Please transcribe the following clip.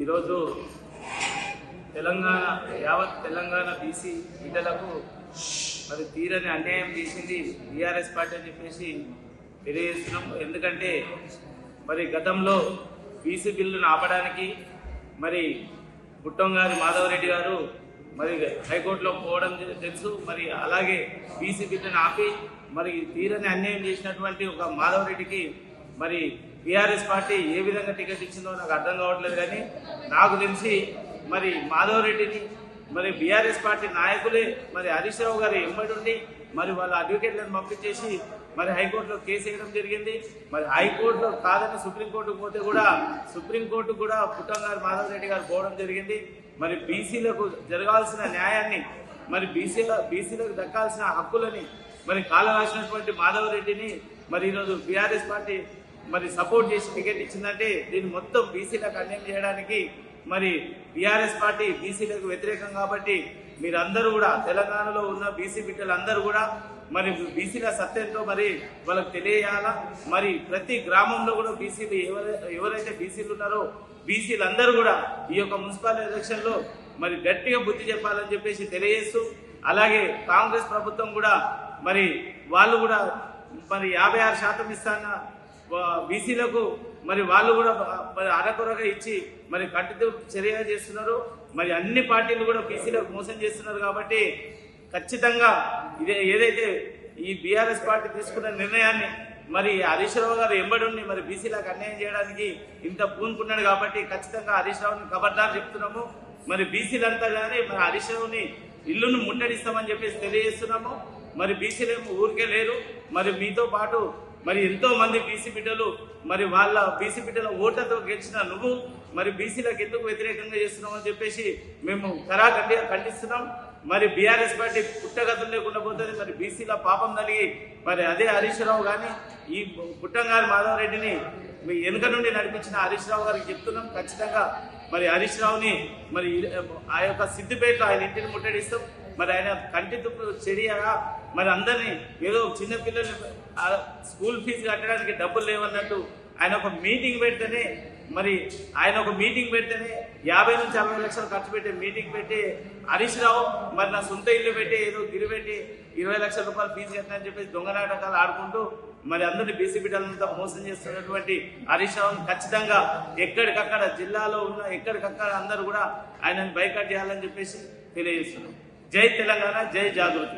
ఈరోజు తెలంగాణ యావత్ తెలంగాణ బీసీ బిడ్డలకు మరి తీరని అన్యాయం చేసింది టీఆర్ఎస్ పార్టీ అని చెప్పేసి తెలియజేస్తున్నాం. ఎందుకంటే మరి గతంలో బీసీ బిల్లును ఆపడానికి మరి పుట్టంగారి మాధవరెడ్డి గారు మరి హైకోర్టులో పోవడం తెలుసు. మరి అలాగే బీసీ బిల్లును ఆపి మరి తీరని అన్యాయం చేసినటువంటి ఒక మాధవరెడ్డికి మరి టీఆర్ఎస్ పార్టీ ఏ విధంగా టికెట్ ఇచ్చిందో నాకు అర్థం కావట్లేదు. కానీ నాకు తెలిసి మరి మాధవరెడ్డిని మరి బీఆర్ఎస్ పార్టీ నాయకులే మరి హరీష్ రావు గారు ఎంబడి మరి వాళ్ళ అడ్వకేట్లను పంపించేసి మరి హైకోర్టులో కేసు వేయడం జరిగింది. మరి హైకోర్టులో కాదని సుప్రీంకోర్టుకు పోతే కూడా సుప్రీంకోర్టు కూడా పుట్టంగారు మాధవరెడ్డి గారు పోవడం జరిగింది. మరి బీసీలకు జరగాల్సిన న్యాయాన్ని మరి బీసీలకు దక్కాల్సిన హక్కులని మరి కాలరాసినటువంటి మాధవరెడ్డిని మరి ఈరోజు బీఆర్ఎస్ పార్టీ మరి సపోర్ట్ చేసి టికెట్ ఇచ్చిందంటే దీన్ని మొత్తం బీసీలకు అన్యాయం చేయడానికి మరి బీఆర్ఎస్ పార్టీ బీసీలకు వ్యతిరేకం. కాబట్టి మీరందరూ కూడా తెలంగాణలో ఉన్న బీసీ బిడ్డలందరూ కూడా మరి బీసీల సత్యంతో మరి వాళ్ళకి తెలియాలా. మరి ప్రతి గ్రామంలో కూడా బీసీలు ఎవరైతే బీసీలు ఉన్నారో బీసీలందరూ కూడా ఈ యొక్క మున్సిపల్ ఎలక్షన్లో మరి గట్టిగా బుద్ధి చెప్పాలని చెప్పేసి తెలియజేస్తూ, అలాగే కాంగ్రెస్ ప్రభుత్వం కూడా మరి వాళ్ళు కూడా మరి 56% ఇస్తాన బీసీలకు మరి వాళ్ళు కూడా మరి అరకొరగా ఇచ్చి మరి కట్టుతో చర్య చేస్తున్నారు. మరి అన్ని పార్టీలు కూడా బీసీలకు మోసం చేస్తున్నారు. కాబట్టి ఖచ్చితంగా ఏదైతే ఈ బీఆర్ఎస్ పార్టీ తీసుకున్న నిర్ణయాన్ని మరి హరీష్ రావు గారు ఎంబడి మరి బీసీలకు అన్యాయం చేయడానికి ఇంత పూనుకున్నాడు. కాబట్టి ఖచ్చితంగా హరీష్ రావుని ఖబర్దార్ చెప్తున్నాము. మరి బీసీలంతా కానీ మరి హరీష్ రావుని ఇల్లును ముట్టడిస్తామని చెప్పేసి తెలియజేస్తున్నాము. మరి బీసీలేమో ఊరికే లేరు. మరి మీతో పాటు మరి ఎంతో మంది బీసీ బిడ్డలు మరి వాళ్ళ బీసీ బిడ్డల ఓట్లతో గెలిచిన నువ్వు మరి బీసీలకు ఎందుకు వ్యతిరేకంగా చేస్తున్నావు అని చెప్పేసి మేము కరాఖండిగా ఖండిస్తున్నాం. మరి బీఆర్ఎస్ పార్టీ పుట్టగతులు లేకుండా పోతుంది. మరి బీసీల పాపం కలిగి మరి అదే హరీష్ రావు కానీ ఈ పుట్టంగారి మాధవరెడ్డిని వెనుక నుండి నడిపించిన హరీష్ రావు గారికి చెప్తున్నాం. ఖచ్చితంగా మరి హరీష్ రావుని మరి ఆ యొక్క సిద్దిపేటలో ఆయన ఇంటిని ముట్టడిస్తాం. మరి ఆయన కంటి తుప్పు చెడియగా మరి అందరినీ ఏదో చిన్నపిల్లలు స్కూల్ ఫీజు కట్టడానికి డబ్బులు లేవన్నట్టు ఆయన ఒక మీటింగ్ పెడితేనే మరి ఆయన ఒక మీటింగ్ పెడితేనే 50 నుంచి 60 లక్షలు ఖర్చు పెట్టి మీటింగ్ పెట్టి హరీష్ రావు మరి నా సొంత ఇల్లు పెట్టి ఏదో గిరి పెట్టి 20 లక్షల రూపాయలు ఫీజు కట్టినని చెప్పేసి దొంగ నాటకాలు ఆడుకుంటూ మరి అందరినీ బీసీ బిడ్డలంతా మోసం చేస్తున్నటువంటి హరీష్ రావుని ఖచ్చితంగా ఎక్కడికక్కడ జిల్లాలో ఉన్న ఎక్కడికక్కడ అందరూ కూడా ఆయనను బైకాట్ చేయాలని చెప్పేసి తెలియజేస్తున్నాం. జై తెలంగాణ, జై జాగృతి.